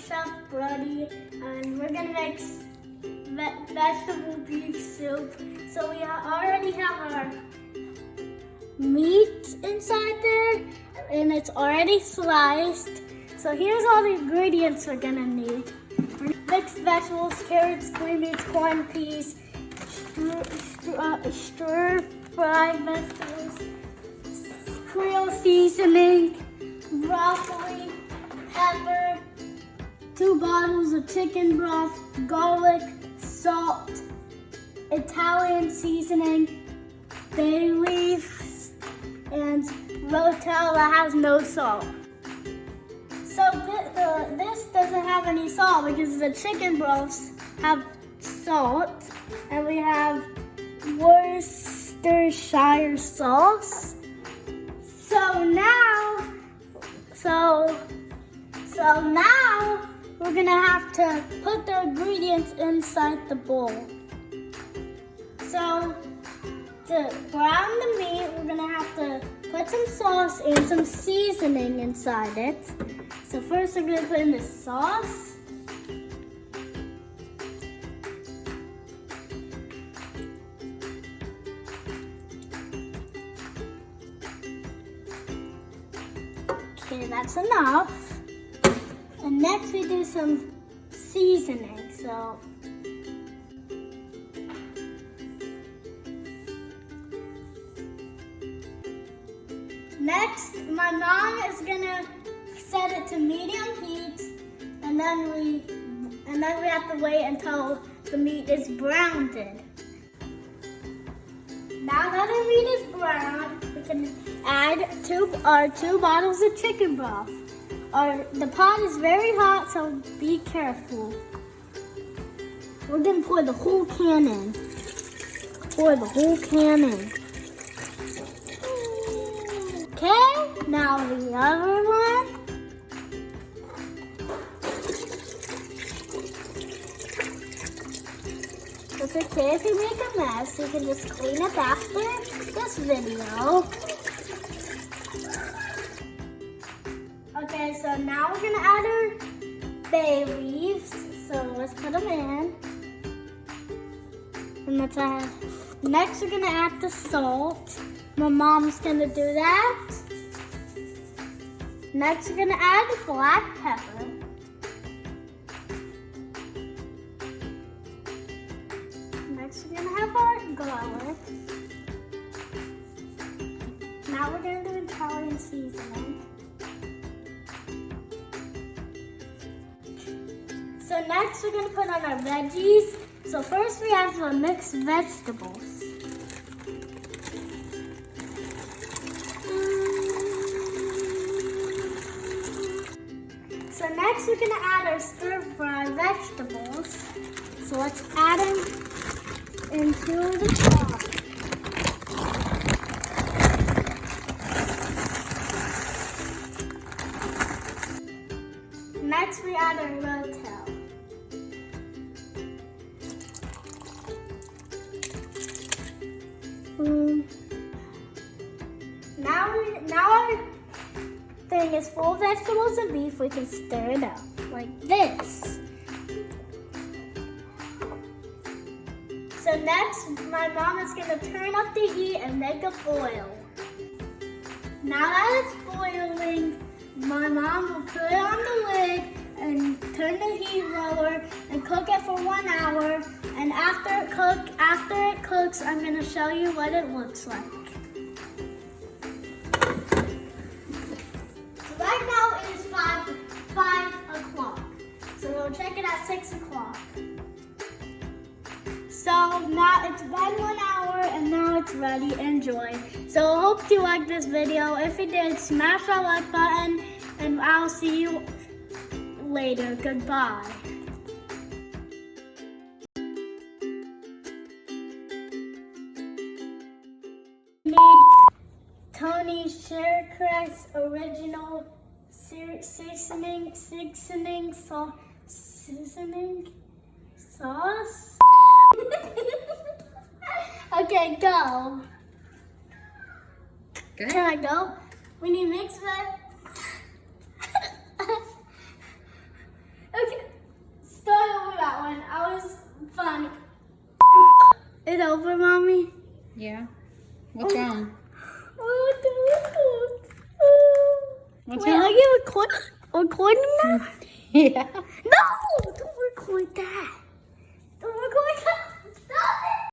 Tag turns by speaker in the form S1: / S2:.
S1: Chef Brody, and we're gonna make vegetable beef soup. So we already have our meat inside there, and it's already sliced. So here's all the ingredients we're gonna need. Mixed vegetables, carrots, green beans, corn, peas, stir-fried vegetables, Creole seasoning, broccoli, pepper, 2 bottles of chicken broth, garlic, salt, Italian seasoning, bay leaves, and Rotel that has no salt. So this doesn't have any salt because the chicken broths have salt, and we have Worcestershire sauce. So now we're gonna have to put the ingredients inside the bowl. So to brown the meat, we're gonna have to put some sauce and some seasoning inside it. So first we're gonna put in the sauce. Okay, that's enough. And next we do some seasoning. So next, my mom is gonna set it to medium heat, and then we have to wait until the meat is browned. Now that our meat is brown, we can add our 2 bottles of chicken broth. The pot is very hot, so be careful. We're gonna pour the whole can in. Pour the whole can in. Okay, now the other one. It's okay if you make a mess, you can just clean it after this video. Okay, so now we're gonna add our bay leaves. So let's put them in. And let's add, next we're gonna add the salt. My mom's gonna do that. Next we're gonna add the black pepper. Next we're gonna have our garlic. Now we're gonna do Italian seasoning. So next we're gonna put on our veggies. So first we have the mixed vegetables. So next we're gonna add our stir-fry vegetables. So let's add them into the pot. Next we add our rotel. Now our thing is full of vegetables and beef. We can stir it up like this. So next, my mom is gonna turn up the heat and make it boil. Now that it's boiling, my mom will put it on the lid and turn the heat lower and cook it for 1 hour. And after it cooks, I'm gonna show you what it looks like. So right now it is 5 o'clock. So we'll check it at 6 o'clock. So now it's been 1 hour and now it's ready. Enjoy. So I hope you liked this video. If you did, smash that like button and I'll see you later. Goodbye. Need Tony Shercrest original seasoning sauce. Okay, go.
S2: Good.
S1: Can I go? We need mixed veg. it over, Mommy?
S2: Yeah. What's wrong? What's
S1: Wait,
S2: wrong?
S1: are you recording now?
S2: Yeah.
S1: No! Don't record that. Don't record that.